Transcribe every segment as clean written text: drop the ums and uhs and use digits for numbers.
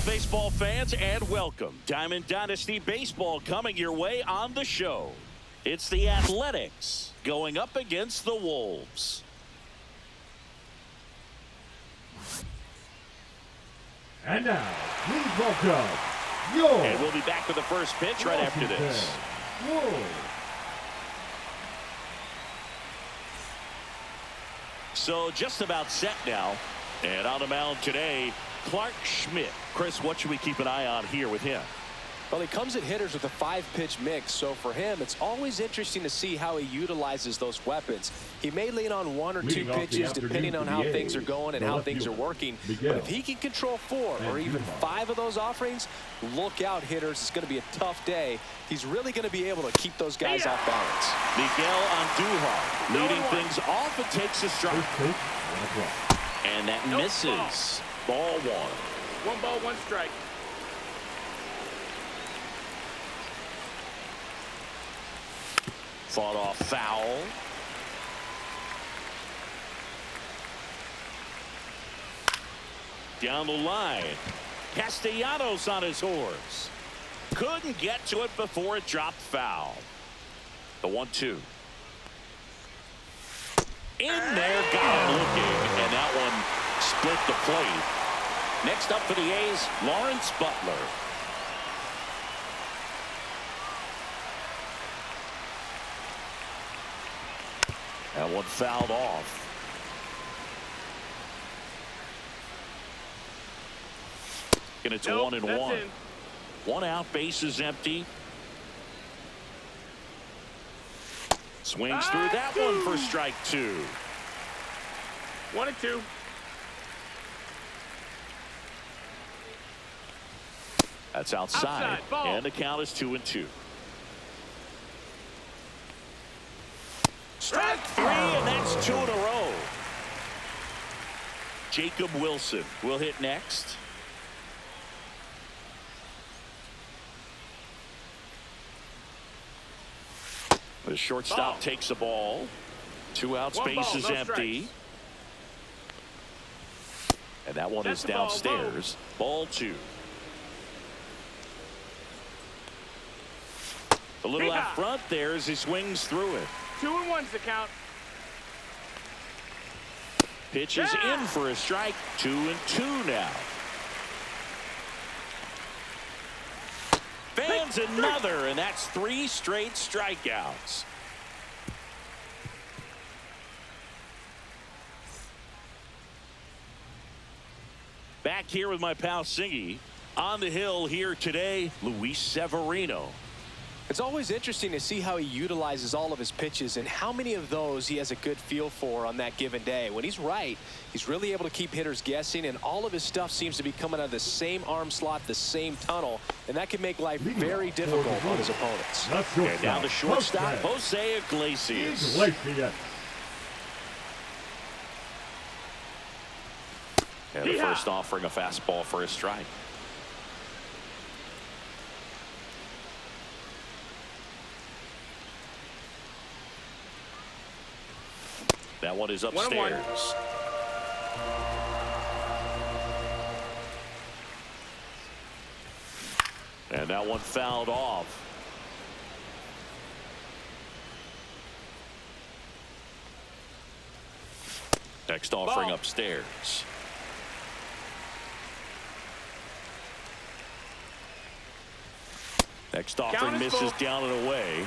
baseball fans, and welcome. Diamond Dynasty Baseball coming your way on the show. It's the Athletics going up against the Wolves. And now, please welcome your... And we'll be back with the first pitch right after this. Wolves. So just about set now. And on the mound today, Clark Schmidt. Chris, what should we keep an eye on here with him? Well, he comes at hitters with a 5-pitch mix, so for him, it's always interesting to see how he utilizes those weapons. He may lean on 1 or 2 pitches depending on how things are going and how things are working. But if he can control 4 or even 5 of those offerings, look out, hitters. It's going to be a tough day. He's really going to be able to keep those guys off balance. Miguel Andujar leading things off and takes a strike. And that misses. Ball 1. 1 ball, 1 strike. Fought off foul. Down the line. Castellanos on his horse. Couldn't get to it before it dropped foul. The 1-2. In there, got him looking, and that one split the plate. Next up for the A's, Lawrence Butler. That one fouled off. And it's 1-1. 1 out, base is empty. Swings through that one for strike 2. 1-2. That's outside ball. and the count is 2-2. Strike 3, and that's 2 in a row. Jacob Wilson will hit next. The shortstop takes the ball. 2 outs, 1 base ball, is no empty. strikes. And that one That's is the ball, downstairs. Ball 2. A little out front there as he swings through it. 2-1's the count. Pitch is in for a strike. 2-2 now. Fans another, and that's 3 straight strikeouts. Back here with my pal Singy. On the hill here today, Luis Severino. It's always interesting to see how he utilizes all of his pitches and how many of those he has a good feel for on that given day. When he's right, he's really able to keep hitters guessing, and all of his stuff seems to be coming out of the same arm slot, the same tunnel, and that can make life very difficult on his opponents. And down the shortstop, Jose Iglesias. And the first offering a fastball for a strike. That one is upstairs. And that one fouled off. Next offering upstairs. Next offering misses down and away.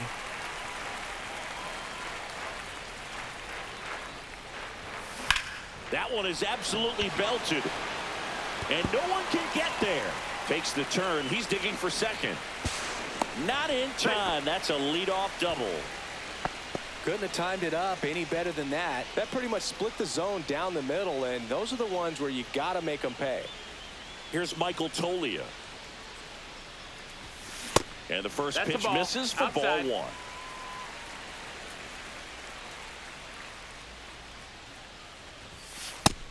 That one is absolutely belted. And no one can get there. Takes the turn. He's digging for second. Not in time. That's a leadoff double. Couldn't have timed it up any better than that. That pretty much split the zone down the middle, and those are the ones where you got to make them pay. Here's Michael Tolia. And the first pitch misses for ball 1.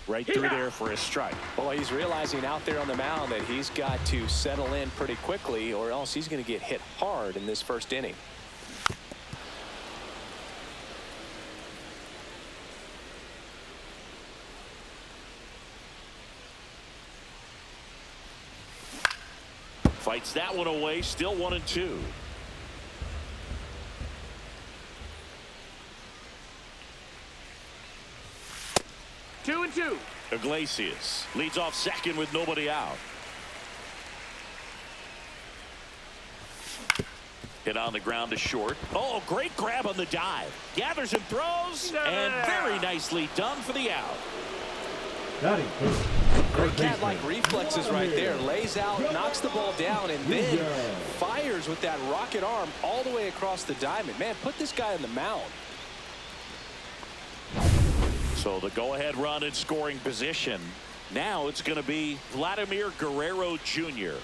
Right through there for a strike. Well, he's realizing out there on the mound that he's got to settle in pretty quickly, or else he's going to get hit hard in this first inning. Fights that one away, still 1-2. Two and two. Iglesias leads off second with nobody out. Hit on the ground to short. Oh, great grab on the dive. Gathers and throws, and very nicely done for the out. Batting first. Great cat-like reflexes right there. Lays out, knocks the ball down, and then fires with that rocket arm all the way across the diamond. Man, put this guy in the mound. So the go-ahead run in scoring position. Now it's going to be Vladimir Guerrero Jr.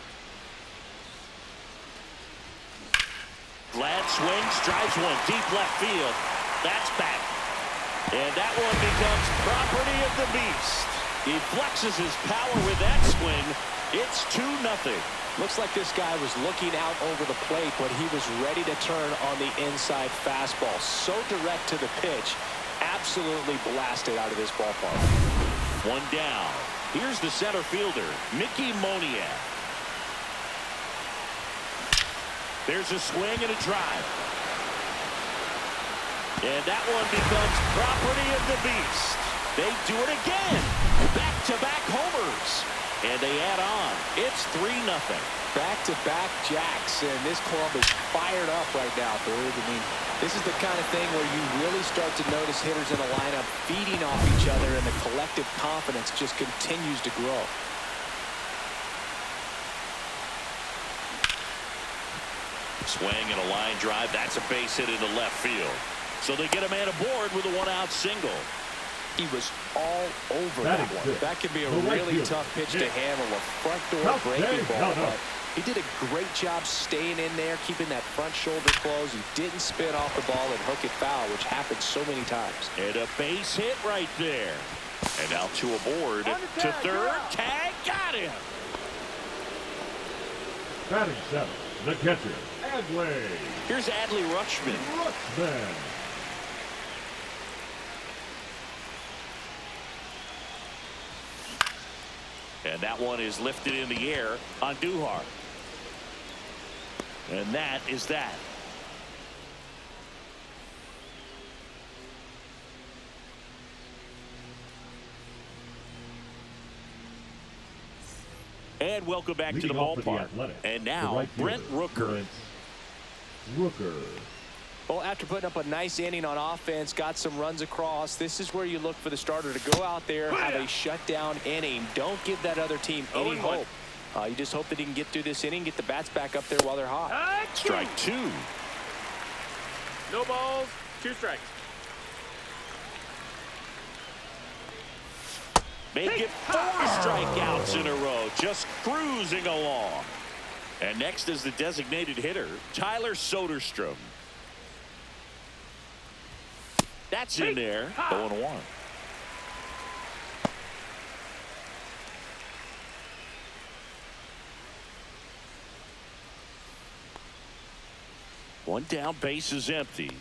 Glad swings, drives one deep left field. That's back. And that one becomes property of the beast. He flexes his power with that swing. It's 2-0. Looks like this guy was looking out over the plate, but he was ready to turn on the inside fastball. So direct to the pitch. Absolutely blasted out of this ballpark. One down. Here's the center fielder, Mickey Moniak. There's a swing and a drive. And that one becomes property of the beast. They do it again. Back-to-back homers. And they add on. It's 3-0. Back-to-back jacks, and this club is fired up right now, Boog. I mean, this is the kind of thing where you really start to notice hitters in a lineup feeding off each other, and the collective confidence just continues to grow. Swing and a line drive. That's a base hit into left field. So they get a man aboard with a one-out single. He was all over that one. That could be a really tough pitch to handle, a front door breaking ball. But he did a great job staying in there, keeping that front shoulder closed. He didn't spin off the ball and hook it foul, which happens so many times. And a base hit right there. And now two aboard to third. Tag, got him. Batting seventh, the catcher, Adley. Here's Adley Rutschman. And that one is lifted in the air on Duhar. And that is that. And welcome back to the ballpark. And now, Brent Rooker. Well, after putting up a nice inning on offense, got some runs across, this is where you look for the starter to go out there, have a shutdown inning. Don't give that other team any hope. You just hope that he can get through this inning, get the bats back up there while they're hot. Strike two. No balls, 2 strikes. Make it 4 strikeouts in a row, just cruising along. And next is the designated hitter, Tyler Soderstrom. That's in there. 0-1. One down, base is empty.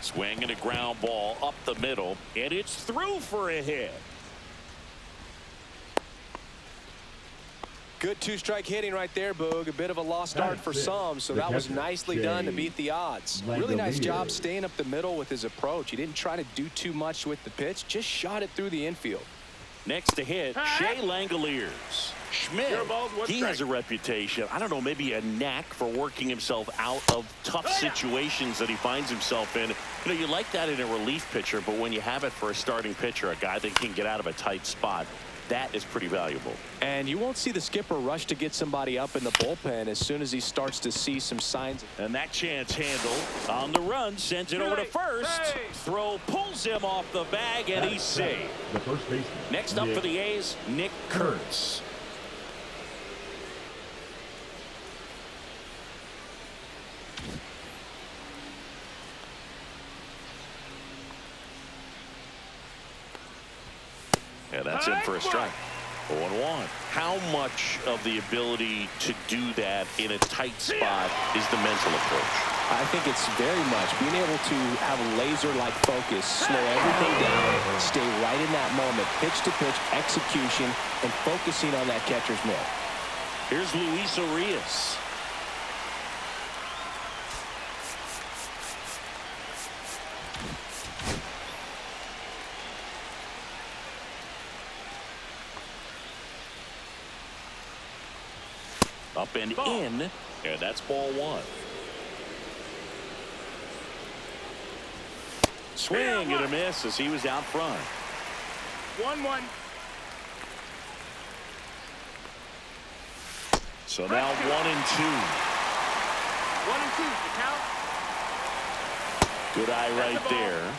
Swing and a ground ball up the middle, and it's through for a hit. Good 2-strike hitting right there, Boog. A bit of a lost start for some, so that was nicely done to beat the odds. Really nice job staying up the middle with his approach. He didn't try to do too much with the pitch, just shot it through the infield. Next to hit, Shea Langoliers. Schmidt, he has a reputation, I don't know, maybe a knack for working himself out of tough situations that he finds himself in. You know, you like that in a relief pitcher, but when you have it for a starting pitcher, a guy that can get out of a tight spot, that is pretty valuable. And you won't see the skipper rush to get somebody up in the bullpen as soon as he starts to see some signs. And that chance handle on the run sends it over to first. Throw pulls him off the bag, and he's safe. The first baseman. Next up for the A's, Nick Kurtz. And that's in for a strike. 0-1. How much of the ability to do that in a tight spot is the mental approach? I think it's very much being able to have a laser-like focus, slow everything down, stay right in that moment, pitch-to-pitch execution, and focusing on that catcher's mitt. Here's Luis Arias. Up and in, and that's ball one. Swing and a miss as he was out front. 1-1. So now 1-2. 1-2. The count. Good eye right there.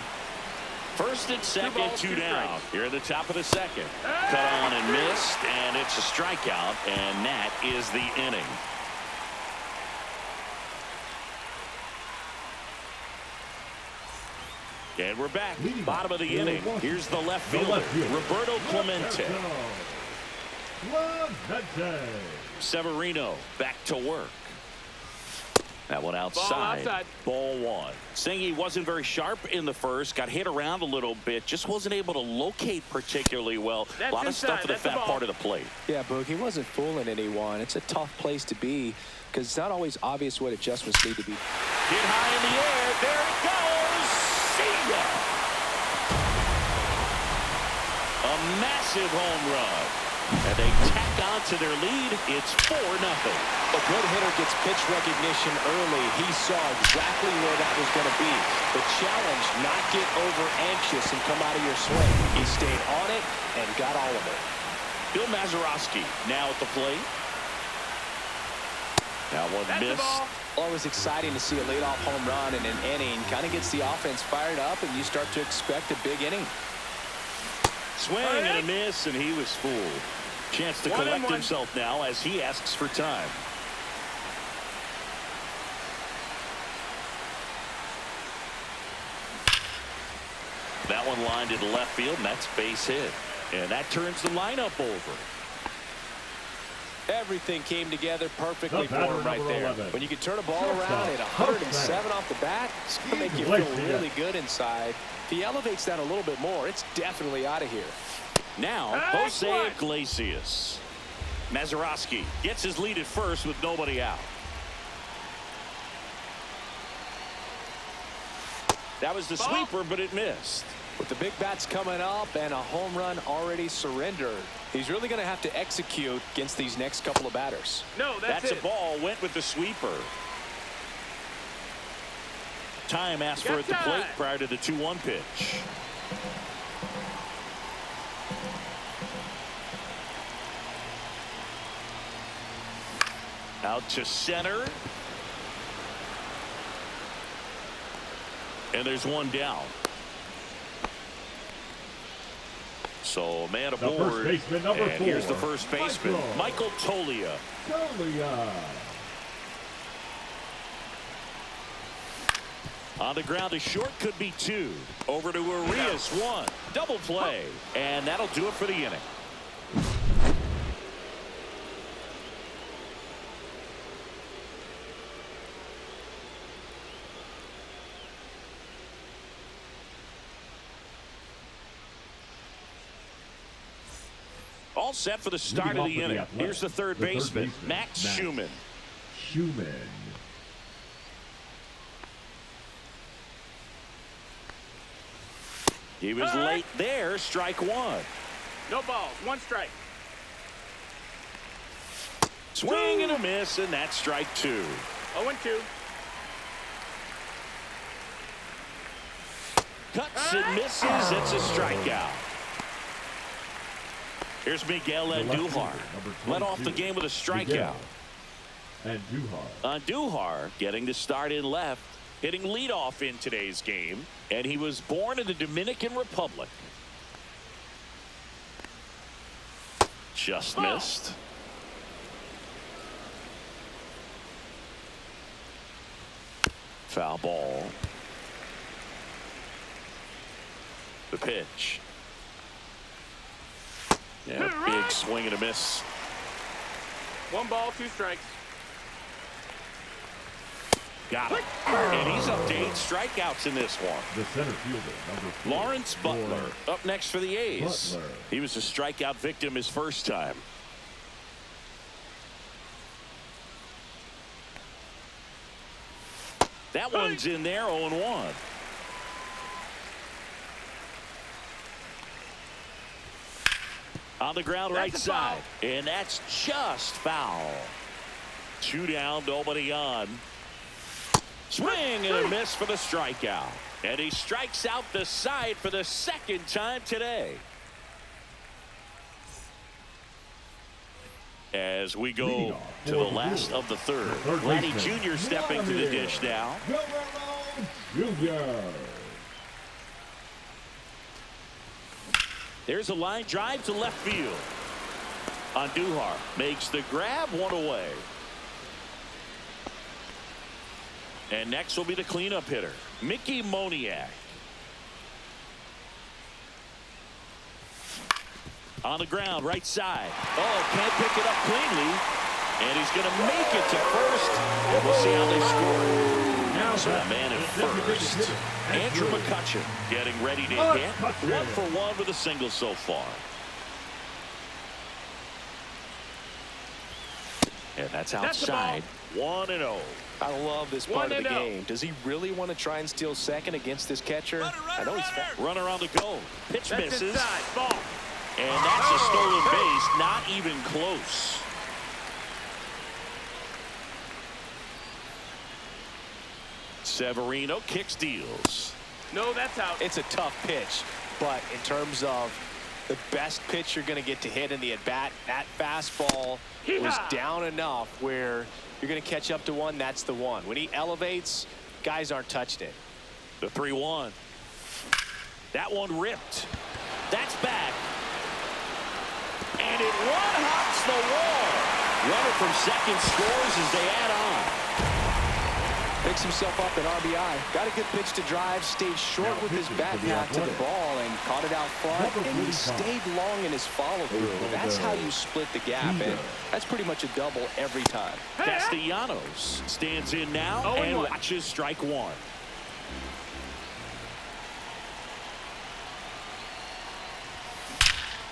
First and second, two down. Here at the top of the second. Cut on and missed, and it's a strikeout, and that is the inning. And we're back. Bottom of the inning. Here's the left fielder, Roberto Clemente. Severino back to work. That one outside. Ball one. Saying he wasn't very sharp in the first. Got hit around a little bit. Just wasn't able to locate particularly well. A lot of stuff at the fat part of the plate. Yeah, Boog, he wasn't fooling anyone. It's a tough place to be because it's not always obvious what adjustments need to be. Hit high in the air. There it goes. See ya. A massive home run. And they tack on to their lead. It's 4-0. A good hitter gets pitch recognition early. He saw exactly where that was going to be. The challenge, not get over anxious and come out of your swing. He stayed on it and got all of it. Bill Mazeroski now at the plate. That one missed. Always exciting to see a leadoff home run in an inning. Kind of gets the offense fired up, and you start to expect a big inning. Swing and a miss, and he was fooled. Chance to collect himself now as he asks for time. That one lined into left field, and that's base hit. And that turns the lineup over. Everything came together perfectly for him right there. When you can turn a ball around at 107 off the bat, it's going to make you feel really good inside. If he elevates that a little bit more, it's definitely out of here. Now, Jose Iglesias. Mazeroski gets his lead at first with nobody out. That was the sweeper, but it missed. With the big bats coming up and a home run already surrendered, he's really going to have to execute against these next couple of batters. No, that's a ball. Went with the sweeper. Time asked for at the plate prior to the 2-1 pitch. Out to center. And there's one down. So man aboard. And here's the first baseman, Michael Toglia. On the ground to short, could be 2. Over to Arias, 1. Double play. And that'll do it for the inning. All set for the start of the inning. Here's the third baseman, Max Schumann. He was late there. Strike one. No balls. 1 strike. Swing and a miss, and that's strike 2. 0-2. Cuts and misses. It's a strikeout. Here's Miguel Andujar. Led off the game with a strikeout. Andujar getting the start in left. Hitting leadoff in today's game. And he was born in the Dominican Republic. Just missed. Foul ball. The pitch. Yeah, big swing and a miss. 1 ball, 2 strikes. Got him. And he's up to 8 strikeouts in this one. The center fielder, number 4, Lawrence Butler up next for the A's. Butler. He was a strikeout victim his first time. That one's in there, 0-1. On the ground, right side. And that's just foul. 2 down, nobody on. Swing and a miss for the strikeout. And he strikes out the side for the 2nd time today. As we go to the last of the 3rd. Vladdy Jr. stepping to the dish now. Jr. There's a line drive to left field. Andujar makes the grab, 1 away. And next will be the cleanup hitter, Mickey Moniak. On the ground, right side. Oh, can't pick it up cleanly. And he's going to make it to first. And we'll see how they score. So a man at first. Andrew McCutchen getting ready to hit. 1 for 1 with a single so far. And that's outside. 1-0. I love this part of the game. Does he really want to try and steal second against this catcher? I know he's fast. Runner on the go. Pitch That's misses. inside. Ball. And that's a stolen base. Not even close. Severino kicks, deals. No, that's out. It's a tough pitch, but in terms of the best pitch you're going to get to hit in the at-bat, that fastball was down enough where you're going to catch up to one. That's the one. When he elevates, guys aren't touching it. The 3-1. That one ripped. That's back. And it one-hops the wall. Runner from second scores as they add on. Picks himself up at RBI. Got a good pitch to drive. Stayed short with his bat path to the ball and caught it out front. And he stayed long in his follow-through. That's how you split the gap. And that's pretty much a double every time. Castellanos stands in now and watches strike 1.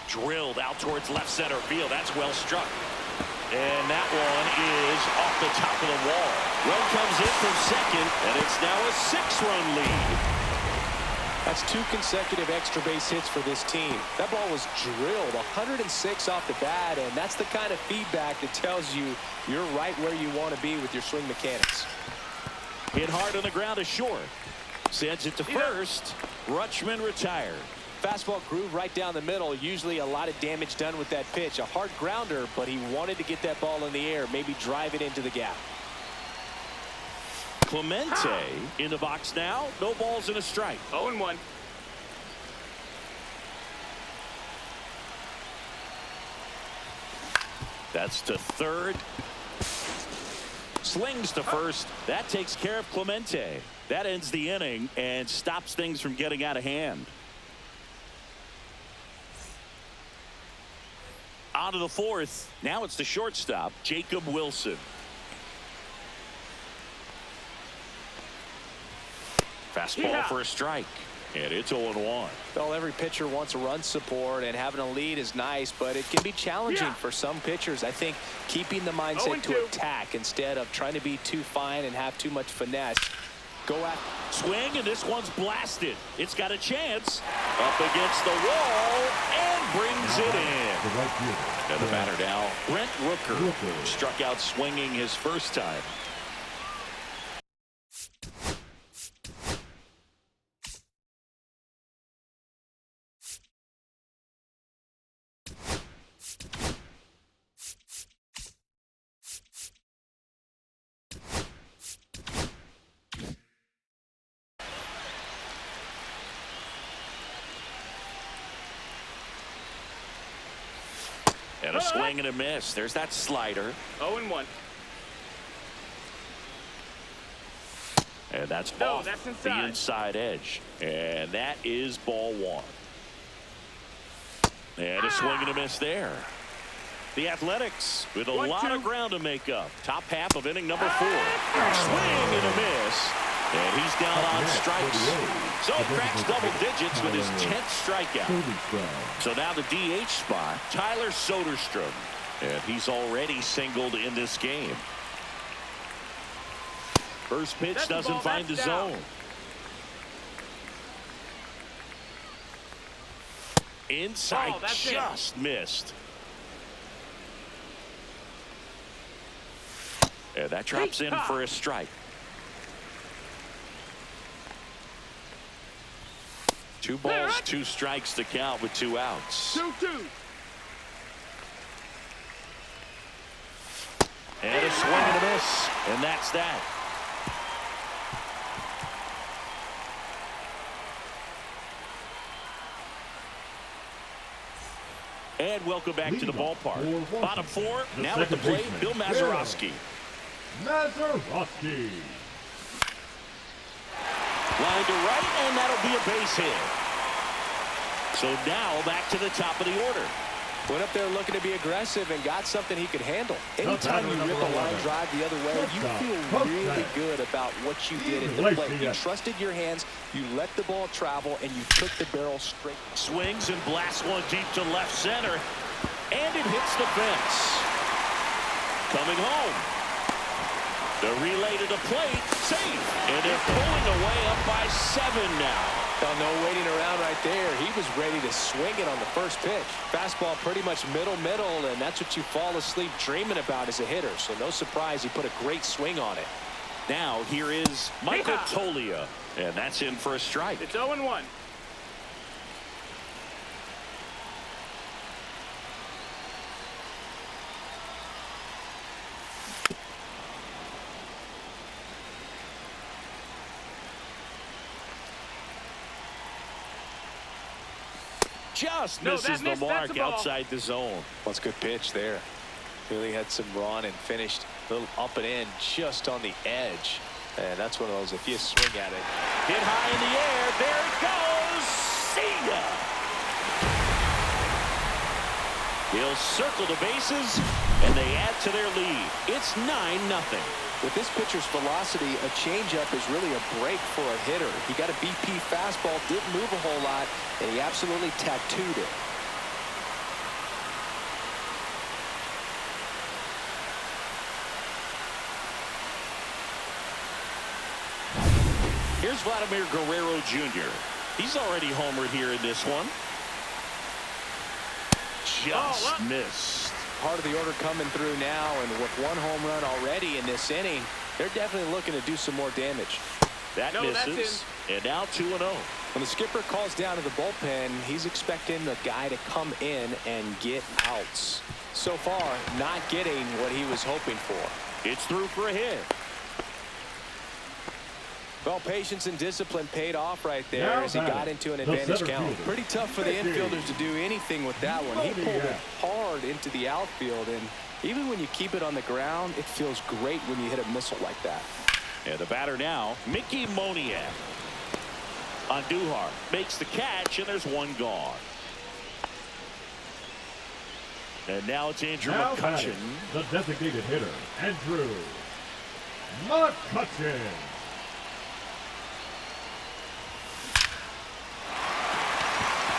Drilled out towards left center field. That's well struck. And that one is off the top of the wall. Run comes in from second, and it's now a 6-run lead. That's 2 consecutive extra base hits for this team. That ball was drilled 106 off the bat, and that's the kind of feedback that tells you you're right where you want to be with your swing mechanics. Hit hard on the ground is short. Sends it to first. Rutschman retired. Fastball groove right down the middle. Usually a lot of damage done with that pitch. A hard grounder, but he wanted to get that ball in the air, maybe drive it into the gap. Clemente in the box now. No balls and a strike. 0-1. That's to third. Slings to first. That takes care of Clemente. That ends the inning and stops things from getting out of hand. On to the 4th. Now it's the shortstop, Jacob Wilson. Fastball for a strike. And it's 0-1. Well, every pitcher wants a run support, and having a lead is nice, but it can be challenging for some pitchers. I think keeping the mindset to attack instead of trying to be too fine and have too much finesse. Go at swing, and this one's blasted. It's got a chance. Up against the wall and brings it in. And the batter now, Brent Rooker. Struck out swinging his first time. And a swing and a miss. There's that slider. 0-1. And that's off the inside edge. And that is ball 1. And a swing and a miss there. The Athletics with a lot of ground to make up. Top half of inning number 4. Swing and a miss. And he's down on strikes. So cracks double digits with his 10th strikeout. So now the DH spot, Tyler Soderstrom. And he's already singled in this game. First pitch doesn't find the zone. Inside, just missed. And that drops in for a strike. 2 balls, 2 strikes to count with 2 outs. 2-2. And a swing and a miss. And that's that. And welcome back to the ballpark. Bottom 4, now at the plate, Bill Mazeroski. Mazeroski. Line to right, and that'll be a base hit. So now back to the top of the order. Went up there looking to be aggressive and got something he could handle. Anytime you rip a line drive the other way, you feel really good about what you did at the plate. You trusted your hands, you let the ball travel, and you took the barrel straight. Swings and blasts one deep to left center, and it hits the fence. Coming home. The relay to the plate, safe, and they're pulling away up by 7 now. Well, no waiting around right there. He was ready to swing it on the first pitch. Fastball pretty much middle, and that's what you fall asleep dreaming about as a hitter. So no surprise he put a great swing on it. Now here is Michael Tolia, and that's in for a strike. It's 0-1. Just misses the mark outside the zone. Well, it's a good pitch there. Really had some run and finished a little up and in just on the edge. And that's one of those, if you swing at it. Hit high in the air. There it goes. See ya. He'll circle the bases, and they add to their lead. It's 9-0. With this pitcher's velocity, a changeup is really a break for a hitter. He got a BP fastball, didn't move a whole lot, and he absolutely tattooed it. Here's Vladimir Guerrero Jr. He's already homered here in this one. Just missed. Part of the order coming through now, and with 1 home run already in this inning, they're definitely looking to do some more damage. That misses, and now 2-0. When the skipper calls down to the bullpen, he's expecting the guy to come in and get outs. So far, not getting what he was hoping for. It's through for a hit. Well, patience and discipline paid off right there as he got into an advantage count. Pretty tough for the infielders to do anything with that one. He pulled it hard into the outfield, and even when you keep it on the ground, it feels great when you hit a missile like that. And the batter now, Mickey Moniak. Andujar makes the catch, and there's 1 gone. And now it's Andrew McCutchen. The designated hitter, Andrew McCutchen.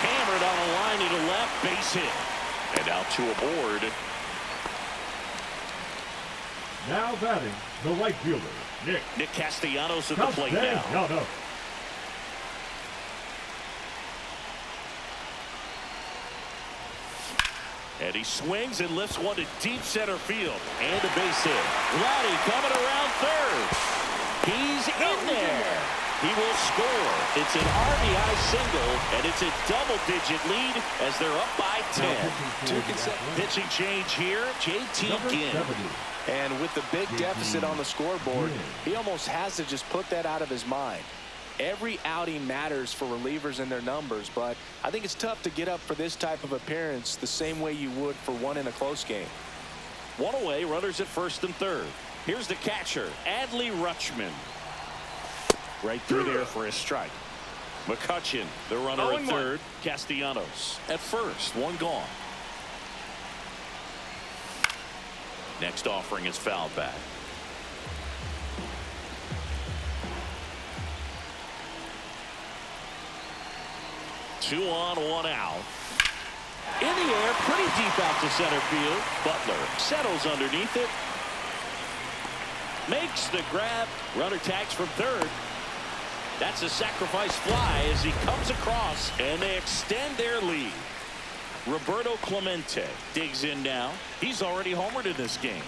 Hammered on a line to the left, base hit. And now 2 aboard. Now batting, the right fielder, Nick Castellanos at the plate now. And he swings and lifts one to deep center field. And a base hit. Vladdy coming around third. He's in there. He will score. It's an RBI single, and it's a double-digit lead as they're up by 10. 2 consecutive pitching change here. JT Ginn. And with the big deficit on the scoreboard, he almost has to just put that out of his mind. Every outing matters for relievers and their numbers, but I think it's tough to get up for this type of appearance the same way you would for one in a close game. 1 away, runners at first and third. Here's the catcher, Adley Rutschman. Right through there for a strike. McCutcheon, the runner at third. Castellanos at first. One gone. Next offering is fouled back. Two on, one out. In the air, pretty deep out to center field. Butler settles underneath it. Makes the grab. Runner tags from third. That's a sacrifice fly as he comes across, and they extend their lead. Roberto Clemente digs in now. He's already homered in this game.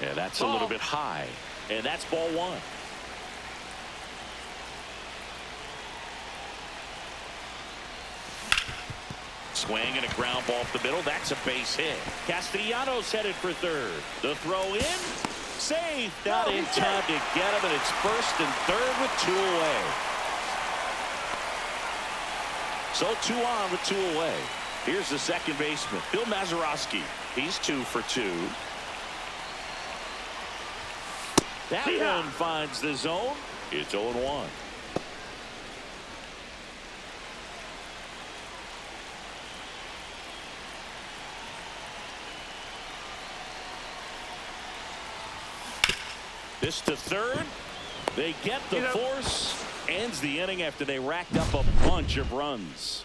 Yeah, that's a little bit high. And that's ball one. Swing and a ground ball up the middle. That's a base hit. Castellanos headed for third. The throw in. Save. Not in time to get him, and it's first and third with two away. So 2 on with 2 away. Here's the second baseman, Bill Mazeroski. He's 2 for 2. That one finds the zone. It's 0-1. This to third. They get the force. Ends the inning after they racked up a bunch of runs.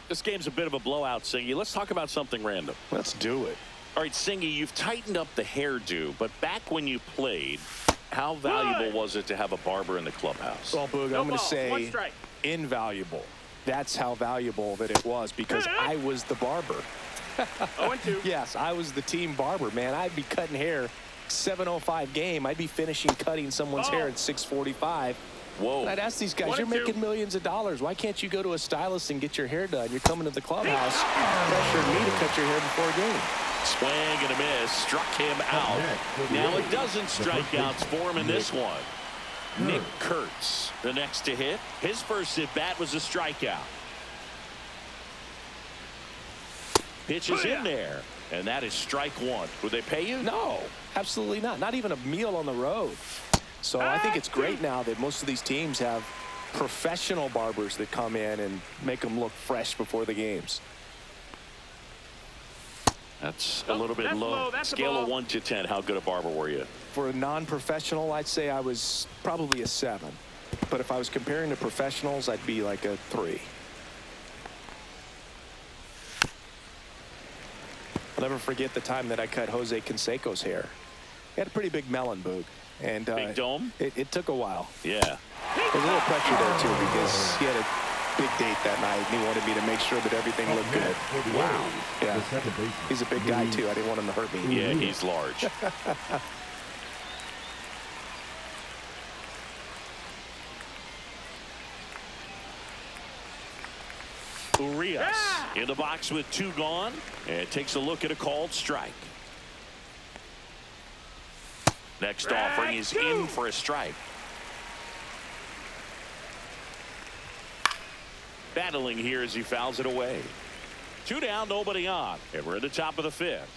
This game's a bit of a blowout, Singy. Let's talk about something random. Let's do it. All right, Singy, you've tightened up the hairdo, but back when you played, how valuable was it to have a barber in the clubhouse? Well, Boog, I'm going to say invaluable. That's how valuable that it was because I was the barber. 0-2. Yes, I was the team barber, man. I'd be cutting hair 7:05 game. I'd be finishing cutting someone's hair at 6:45. Whoa. And I'd ask these guys, you're making millions of dollars. Why can't you go to a stylist and get your hair done? You're coming to the clubhouse, pressuring me to cut your hair before a game. Swing and a miss. Struck him out. Now it doesn't strikeouts for him in this one. Nick Kurtz, the next to hit. His first at-bat was a strikeout. Pitch is in there, and that is strike one. Would they pay you? No, absolutely not. Not even a meal on the road. So I think it's great now that most of these teams have professional barbers that come in and make them look fresh before the games. That's a little bit low. Scale of 1 to 10, how good a barber were you? For a non-professional, I'd say I was probably a 7. But if I was comparing to professionals, I'd be like a 3. I'll never forget the time that I cut Jose Canseco's hair. He had a pretty big melon, Boog. And big dome? It took a while. Yeah. There's a little pressure there, too, because he had a big date that night, and he wanted me to make sure that everything looked good. Wow. Yeah. He's a big guy, too. I didn't want him to hurt me. Yeah, he's large. Urias in the box with 2 gone, and takes a look at a called strike. Next offering is in for a strike. Battling here as he fouls it away. 2 down, nobody on, and we're at the top of the 5th.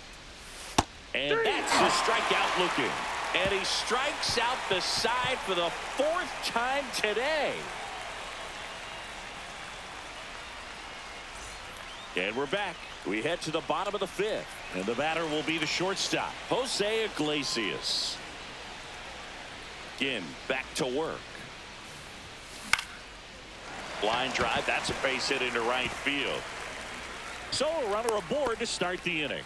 And that's a strikeout looking. And he strikes out the side for the 4th time today. And we're back. We head to the bottom of the 5th, and the batter will be the shortstop, Jose Iglesias. Again, back to work. Line drive, that's a base hit into right field. So a runner aboard to start the inning.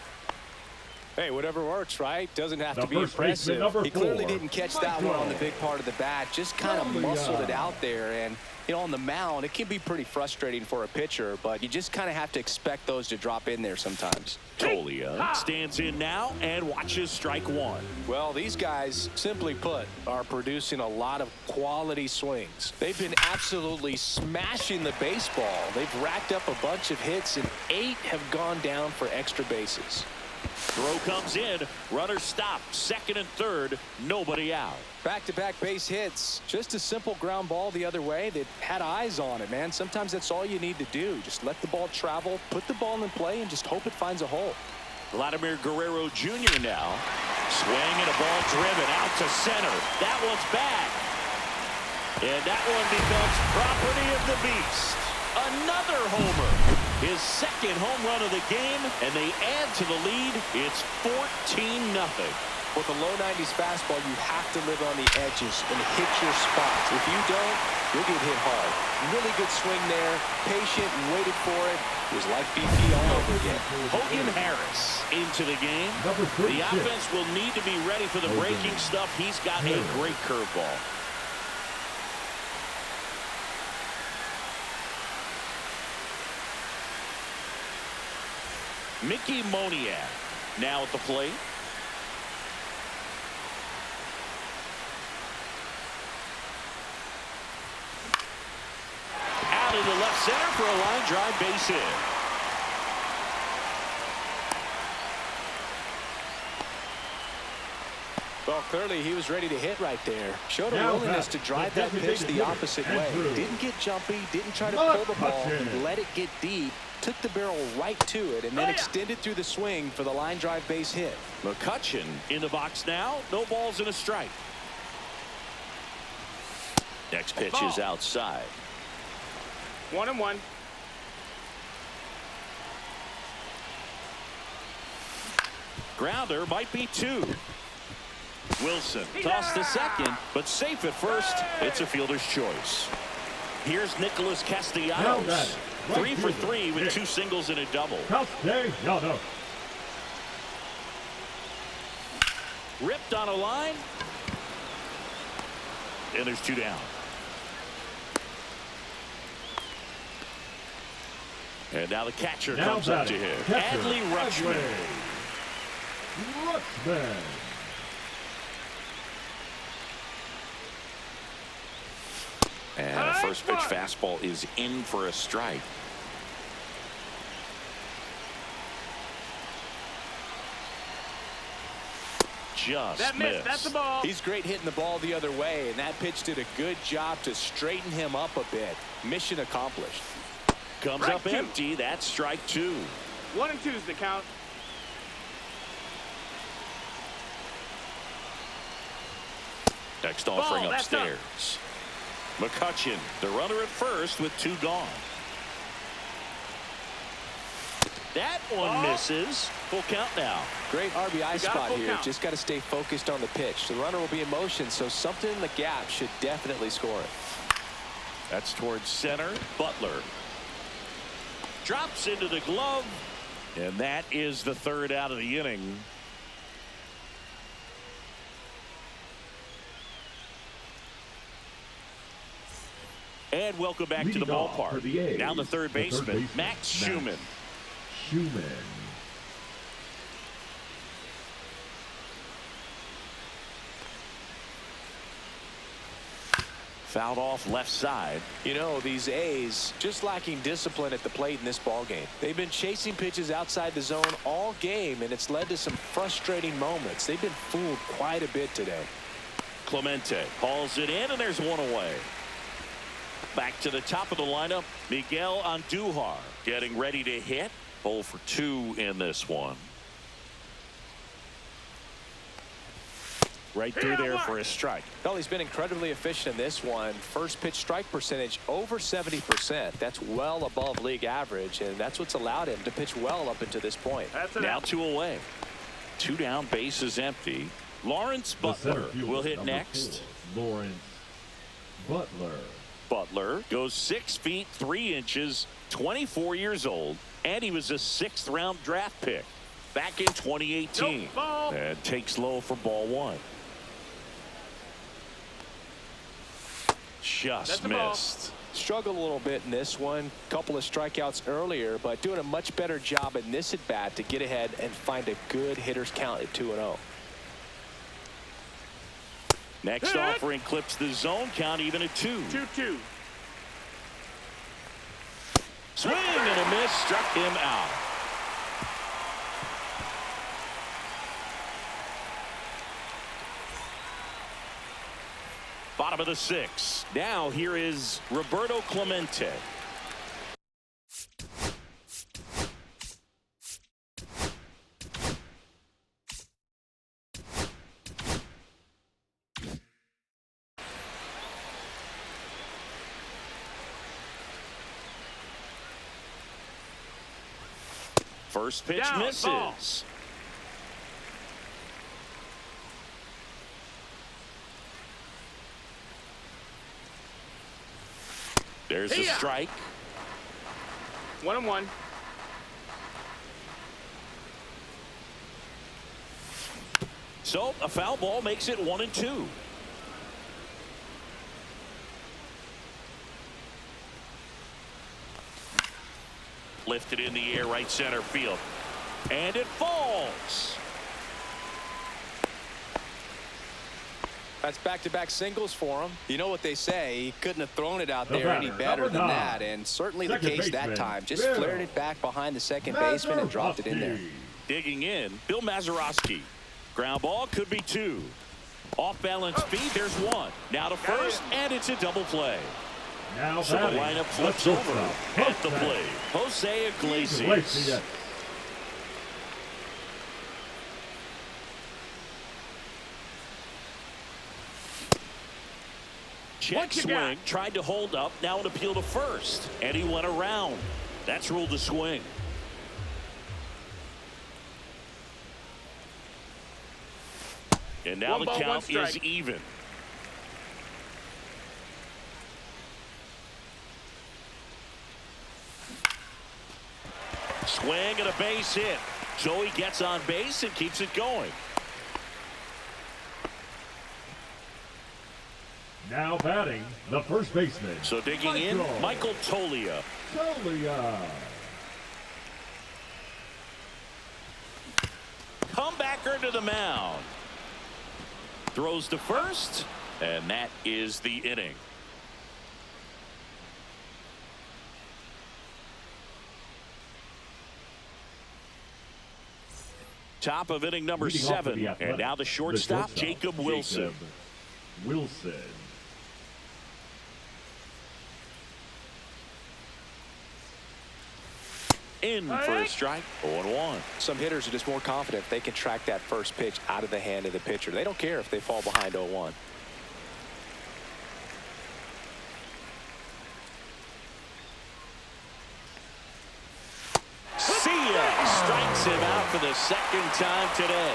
Hey, whatever works, right? Doesn't have to be impressive. He clearly didn't catch that one on the big part of the bat. Just kind of muscled it out there. And, you know, on the mound, it can be pretty frustrating for a pitcher, but you just kind of have to expect those to drop in there sometimes. Tolia stands in now and watches strike 1. Well, these guys, simply put, are producing a lot of quality swings. They've been absolutely smashing the baseball. They've racked up a bunch of hits, and 8 have gone down for extra bases. Throw comes in. Runner stopped. Second and third. Nobody out. Back-to-back base hits. Just a simple ground ball the other way. They had eyes on it, man. Sometimes that's all you need to do. Just let the ball travel, put the ball in play, and just hope it finds a hole. Vladimir Guerrero Jr. now. Swing and a ball driven out to center. That one's back. And that one becomes property of the beast. Another homer. His second home run of the game, and they add to the lead. It's 14-0. With a low 90s fastball, you have to live on the edges and hit your spots. If you don't, you'll get hit hard. Really good swing there. Patient, waited for it. It was like BP all over again. Hogan Harris into the game. The offense will need to be ready for the breaking stuff. He's got a great curveball. Mickey Moniak now at the plate. Out into left center for a line drive base hit. Well, clearly he was ready to hit right there. Showed a willingness to drive that pitch the opposite way. Didn't get jumpy, didn't try to pull the ball. He let it get deep, took the barrel right to it, and then extended through the swing for the line drive base hit. McCutchen in the box now. No balls and a strike. Next pitch is outside. 1-1. Grounder might be two. Wilson tossed to second, but safe at first. It's a fielder's choice. Here's Nicholas Castellanos. 3 for 3 with 2 singles and a double. Castellanos. Ripped on a line. And there's 2 down. And now the catcher comes up to him. Adley Rutschman. And a first pitch fastball is in for a strike. Just missed. That's the ball. He's great hitting the ball the other way, and that pitch did a good job to straighten him up a bit. Mission accomplished. Comes up empty. That's strike 2. 1 and 2 is the count. Next offering upstairs. McCutchen, the runner at first with 2 gone. That one misses. Full count now. Great RBI spot here. Just got to stay focused on the pitch. The runner will be in motion, so something in the gap should definitely score it. That's towards center. Butler drops into the glove, and that is the 3rd out of the inning. And welcome back to the ballpark. Now the third baseman, Max Schumann. Fouled off left side. You know, these A's just lacking discipline at the plate in this ballgame. They've been chasing pitches outside the zone all game, and it's led to some frustrating moments. They've been fooled quite a bit today. Clemente hauls it in, and there's one away. Back to the top of the lineup, Miguel Andujar getting ready to hit. 0 for 2 in this one. Right through there for a strike. Well, he's been incredibly efficient in this one. First pitch strike percentage over 70%. That's well above league average, and that's what's allowed him to pitch well up until this point. Now 2 away. 2 down, base is empty. Lawrence Butler will hit next. Lawrence Butler. Butler goes 6 feet 3 inches, 24 years old, and he was a 6th round draft pick back in 2018. And takes low for ball 1. Just missed. Struggled a little bit in this one. Couple of strikeouts earlier, but doing a much better job in this at bat to get ahead and find a good hitter's count at 2-0. Next offering clips the zone count even at 2. 2-2. Swing and a miss, struck him out. Bottom of the 6th. Now here is Roberto Clemente. First pitch misses. Ball. There's a strike. 1-1. So a foul ball makes it 1-2. Lifted in the air, right center field. And it falls. That's back-to-back singles for him. You know what they say, he couldn't have thrown it out there any better than that, and certainly the case that time. Just flared it back behind the second baseman and dropped it in there. Digging in, Bill Mazeroski. Ground ball could be 2. Off balance speed, there's 1. Now to first, and it's a double play. Now so the lineup flips over at the plate. Jose Iglesias. Check swing, tried to hold up, now an appeal to first, and he went around. That's ruled a swing. And now the count is even. Swing and a base hit. Joey gets on base and keeps it going. Now batting, the first baseman. So digging in, Michael Toglia. Comebacker to the mound. Throws to first, and that is the inning. Top of inning number 7, and now the shortstop, Jacob Wilson. In for a strike, 0-1. Some hitters are just more confident if they can track that first pitch out of the hand of the pitcher. They don't care if they fall behind 0-1. Strikes him out for the second time today.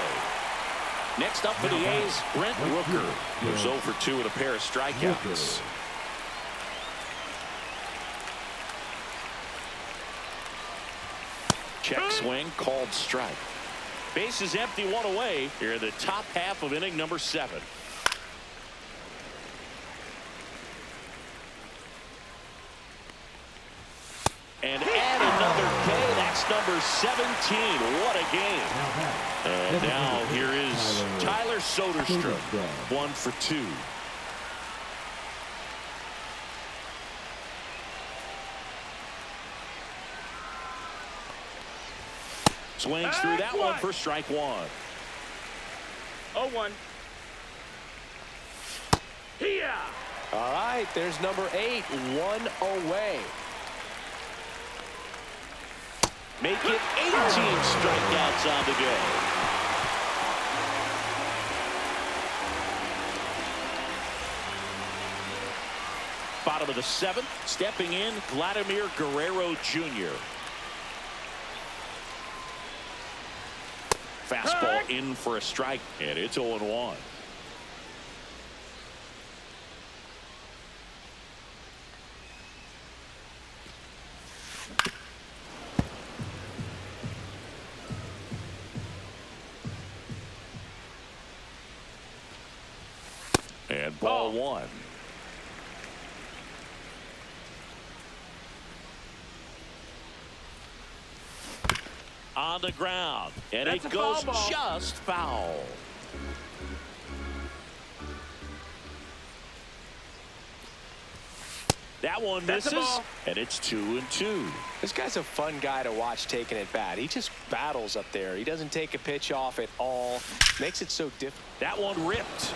Next up for the A's, Brent Rooker, who's 0 for 2 with a pair of strikeouts. Check swing, called strike. Base is empty, 1 away. Here in the top half of inning number 7. And add another K. That's number 17. What a game. And now here is Tyler Soderstrom. 1 for 2. Swings through that one for strike 1. 0-1. Here. All right, there's number 8, 1 away. Make it 18 strikeouts on the day. Bottom of the 7th, stepping in, Vladimir Guerrero Jr. Fastball in for a strike, and it's 0-1. And ball 1. On the ground, and it goes just foul. That one misses, and it's 2-2. This guy's a fun guy to watch taking at bat. He just battles up there. He doesn't take a pitch off at all. Makes it so difficult. That one ripped.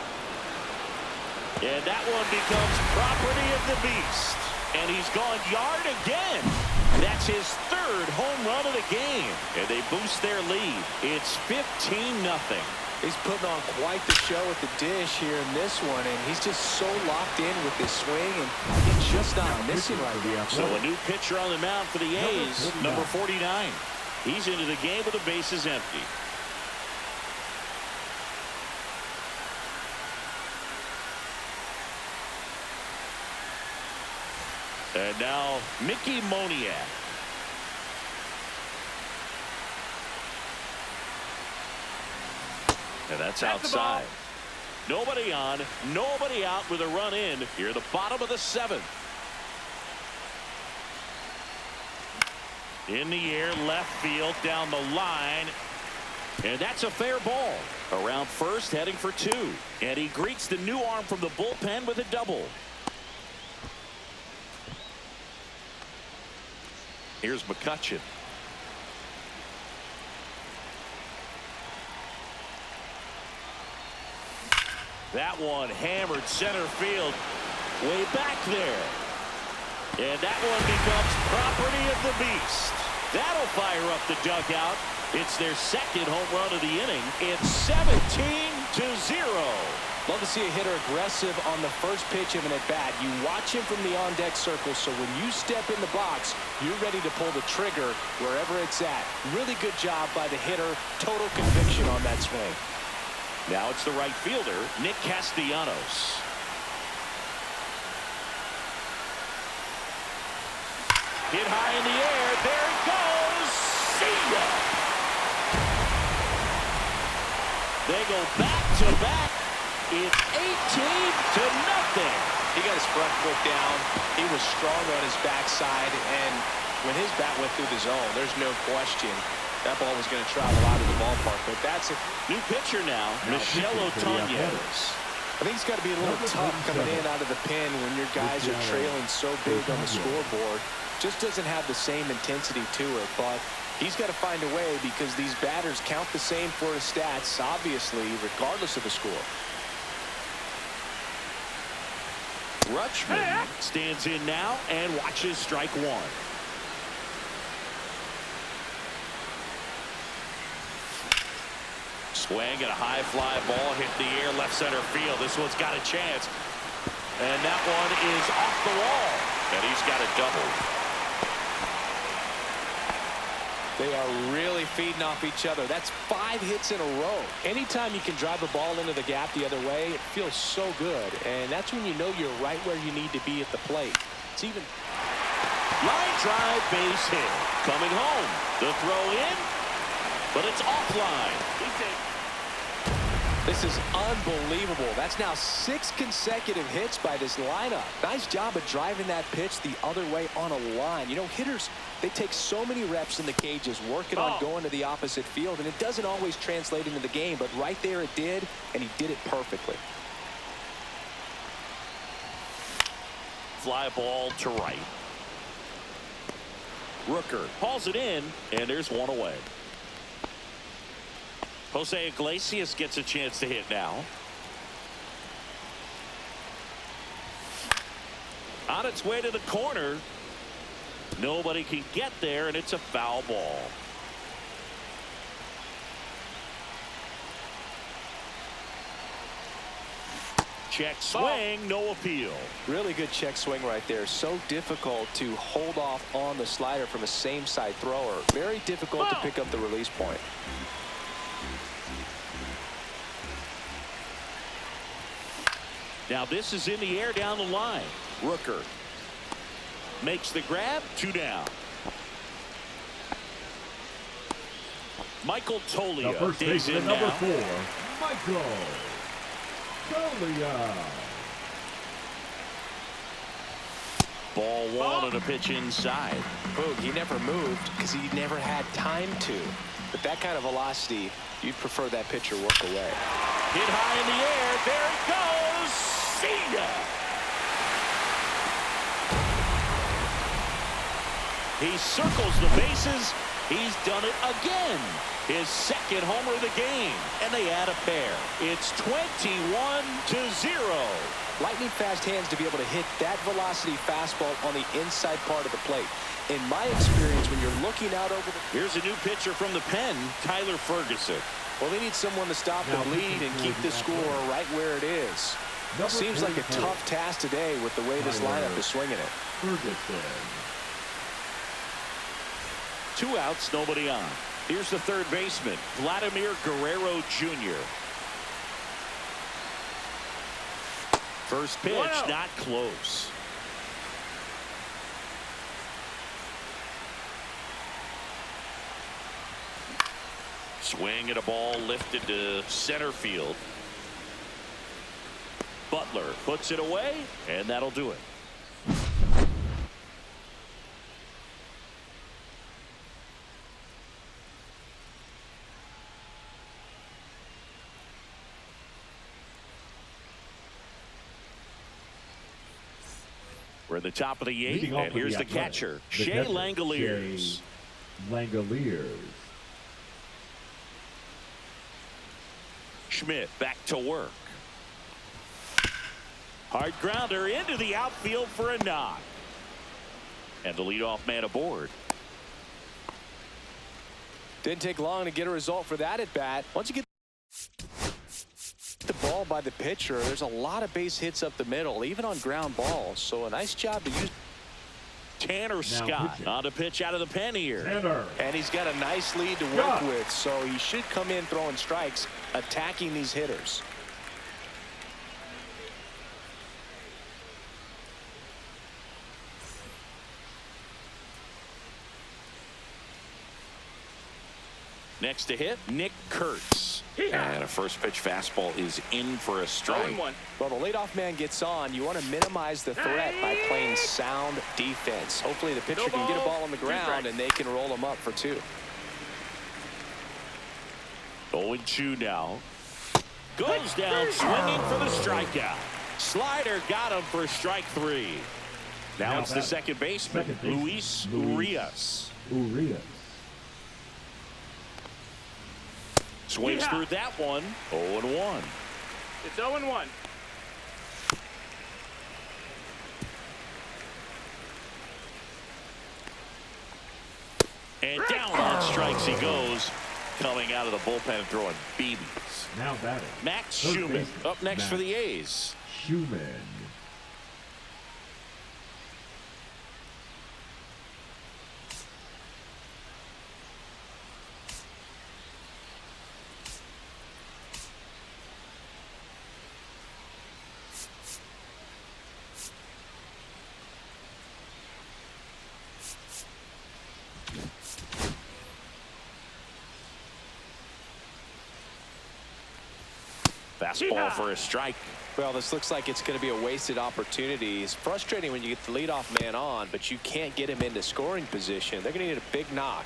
And that one becomes property of the beast. And he's gone yard again. That's his third home run of the game. And they boost their lead. It's 15-0. He's putting on quite the show at the dish here in this one, and he's just so locked in with his swing, and he's just not missing right now. So a new pitcher on the mound for the A's, number 49. He's into the game with the bases empty. And now Mickey Moniak. And that's outside. Nobody on, nobody out with a run in here at the bottom of the 7th. In the air, left field, down the line. And that's a fair ball. Around first, heading for 2. And he greets the new arm from the bullpen with a double. Here's McCutchen. That one hammered center field way back there. And that one becomes property of the beast. That'll fire up the dugout. It's their second home run of the inning. It's 17-0. Love to see a hitter aggressive on the first pitch of an at-bat. You watch him from the on-deck circle, so when you step in the box, you're ready to pull the trigger wherever it's at. Really good job by the hitter. Total conviction on that swing. Now it's the right fielder, Nick Castellanos. Hit high in the air. There it goes. See ya. They go back-to-back. It's 18-0. He got his front foot down. He was strong on his backside, and when his bat went through the zone, there's no question that ball was going to travel out of the ballpark. But that's a new pitcher now, Michel Otañez. I think it's got to be a little tough coming in out of the pen when your guys are trailing so big on the scoreboard. Just doesn't have the same intensity to it, but he's got to find a way because these batters count the same for his stats, obviously, regardless of the score. Rutschman stands in now and watches strike 1. Swing and a high fly ball hit the air left center field. This one's got a chance. And that one is off the wall. And he's got a double. They are really feeding off each other. That's 5 hits in a row. Anytime you can drive the ball into the gap the other way, it feels so good. And that's when you know you're right where you need to be at the plate. It's even line drive, base hit. Coming home. The throw in, but it's offline. This is unbelievable. That's now 6 consecutive hits by this lineup. Nice job of driving that pitch the other way on a line. You know, hitters, they take so many reps in the cages working on going to the opposite field, and it doesn't always translate into the game, but right there it did, and he did it perfectly. Fly ball to right. Rooker hauls it in, and there's one away. Jose Iglesias gets a chance to hit now. On its way to the corner. Nobody can get there, and it's a foul ball. Check swing, no appeal. Really good check swing right there. So difficult to hold off on the slider from a same side thrower. Very difficult to pick up the release point. Now this is in the air down the line. Rooker makes the grab. 2 down. Michael Toglia digs in number now. 4, Michael Toglia. Ball 1 and a pitch inside. Boog, he never moved because he never had time to. But that kind of velocity, you'd prefer that pitcher work away. Hit high in the air. There it goes. See ya. He circles the bases He's done it again. His second homer of the game. And they add a pair. It's 21-0. Lightning fast hands to be able to hit that velocity fastball on the inside part of the plate. In my experience, when you're looking out over the... Here's a new pitcher from the pen, Tyler Ferguson. Well, they need someone to stop the bleed and keep the score right where it is. Seems like a tough task today with the way this lineup is swinging it. Ferguson. 2 outs, nobody on. Here's the third baseman, Vladimir Guerrero Jr. First pitch, not close. Swing at a ball lifted to center field. Butler puts it away, and that'll do it. We're at the top of the 8th, and here's the catcher, Shea Langoliers. Schmidt back to work. Hard grounder into the outfield for a knock. And the leadoff man aboard. Didn't take long to get a result for that at bat. Once you get the ball by the pitcher, there's a lot of base hits up the middle, even on ground balls. So a nice job to use. Tanner Scott on to pitch out of the pen here. And he's got a nice lead to work with, so he should come in throwing strikes, attacking these hitters. Next to hit, Nick Kurtz. And a first pitch fastball is in for a strike. Well, the leadoff man gets on. You want to minimize the threat by playing sound defense. Hopefully the pitcher can get a ball on the ground and they can roll him up for 2. 0-2 now. Goes down swinging for the strikeout. Slider got him for strike 3. Now it's the second baseman, Luis Urias. Swings through that one. 0-1. It's 0-1. And down on strikes he goes, coming out of the bullpen and throwing BBs. Now batting, Max Schumann up next for the A's. Fastball for a strike. Well, this looks like it's going to be a wasted opportunity. It's frustrating when you get the leadoff man on, but you can't get him into scoring position. They're going to need a big knock.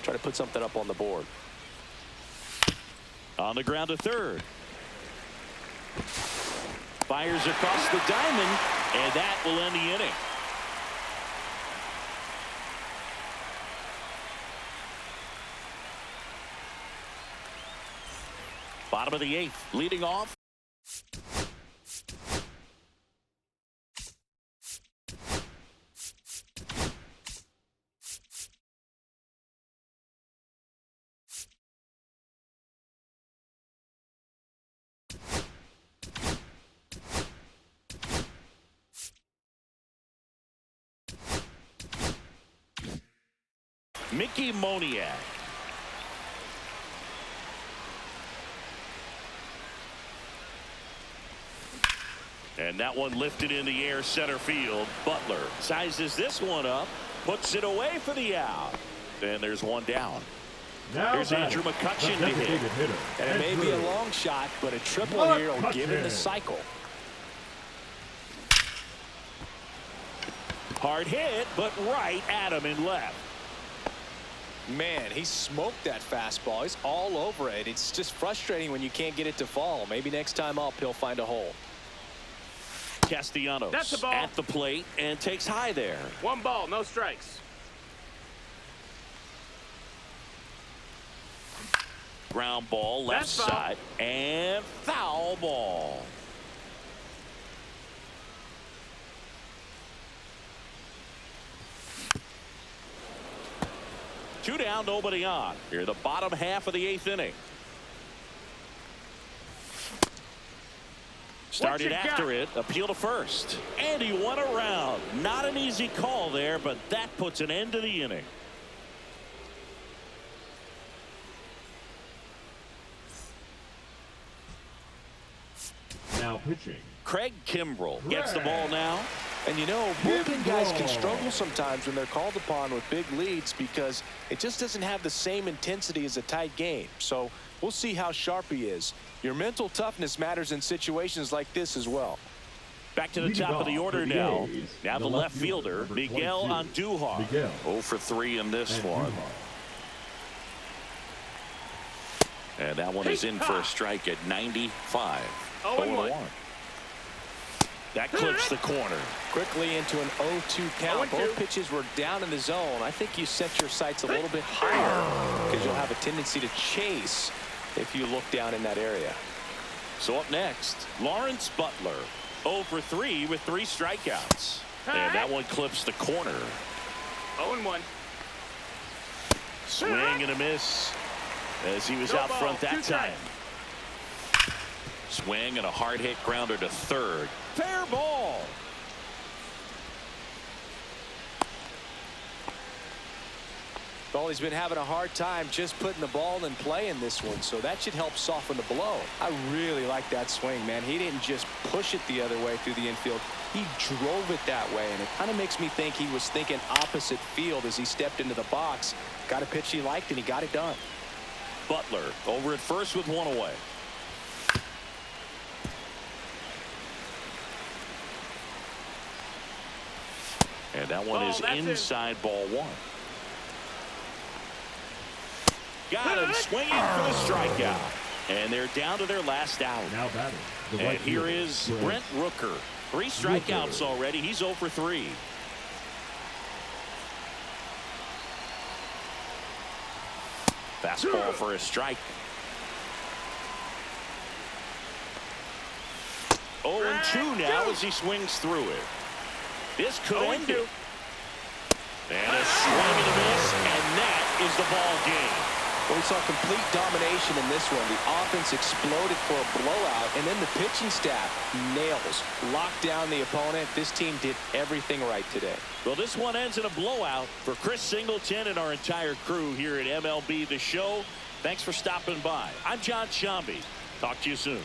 Try to put something up on the board. On the ground to third. Fires across the diamond, and that will end the inning. Bottom of the 8th, leading off. Mickey Moniak. And that one lifted in the air center field. Butler sizes this one up, puts it away for the out. And there's one down. Here's Andrew McCutcheon to hit. And it may be a long shot, but a triple here will give him the cycle. Hard hit, but right at him and left. Man, he smoked that fastball. He's all over it. It's just frustrating when you can't get it to fall. Maybe next time up, he'll find a hole. Castellanos at the plate and takes high there. 1 ball, no strikes. Ground ball left side and foul ball. Two down, nobody on. Here, the bottom half of the 8th inning. Started after it, appeal to first. And he won a round. Not an easy call there, but that puts an end to the inning. Now pitching. Craig Kimbrell gets the ball now. And you know, bullpen guys can struggle sometimes when they're called upon with big leads because it just doesn't have the same intensity as a tight game. So we'll see how sharp he is. Your mental toughness matters in situations like this as well. Back to the top of the order now. Now the left fielder, Miguel Andujar. 0 for 3 in this one. And that one is in for a strike at 95. 0-1. That clips the corner. Quickly into an 0-2 count. Both pitches were down in the zone. I think you set your sights a little bit higher because you'll have a tendency to chase if you look down in that area. So up next, Lawrence Butler. 0 for 3 with 3 strikeouts. And that one clips the corner. 0-1. Swing and a miss as he was out front that time. Swing and a hard hit grounder to third. Fair ball. Well, he's been having a hard time just putting the ball in play in this one, so that should help soften the blow. I really like that swing, man. He didn't just push it the other way through the infield. He drove it that way, and it kind of makes me think he was thinking opposite field as he stepped into the box. Got a pitch he liked, and he got it done. Butler over at first with 1 away. And that one is inside ball 1. Got him swinging for the strikeout. And they're down to their last out. Now batting. And here is Brent Rooker. 3 strikeouts already. He's 0 for 3. Fastball for a strike. 0-2 now as he swings through it. This could end it. And a swing and a miss, and that is the ball game. Well, we saw complete domination in this one. The offense exploded for a blowout, and then the pitching staff nails, locked down the opponent. This team did everything right today. Well, this one ends in a blowout for Chris Singleton and our entire crew here at MLB The Show. Thanks for stopping by. I'm John Shambi. Talk to you soon.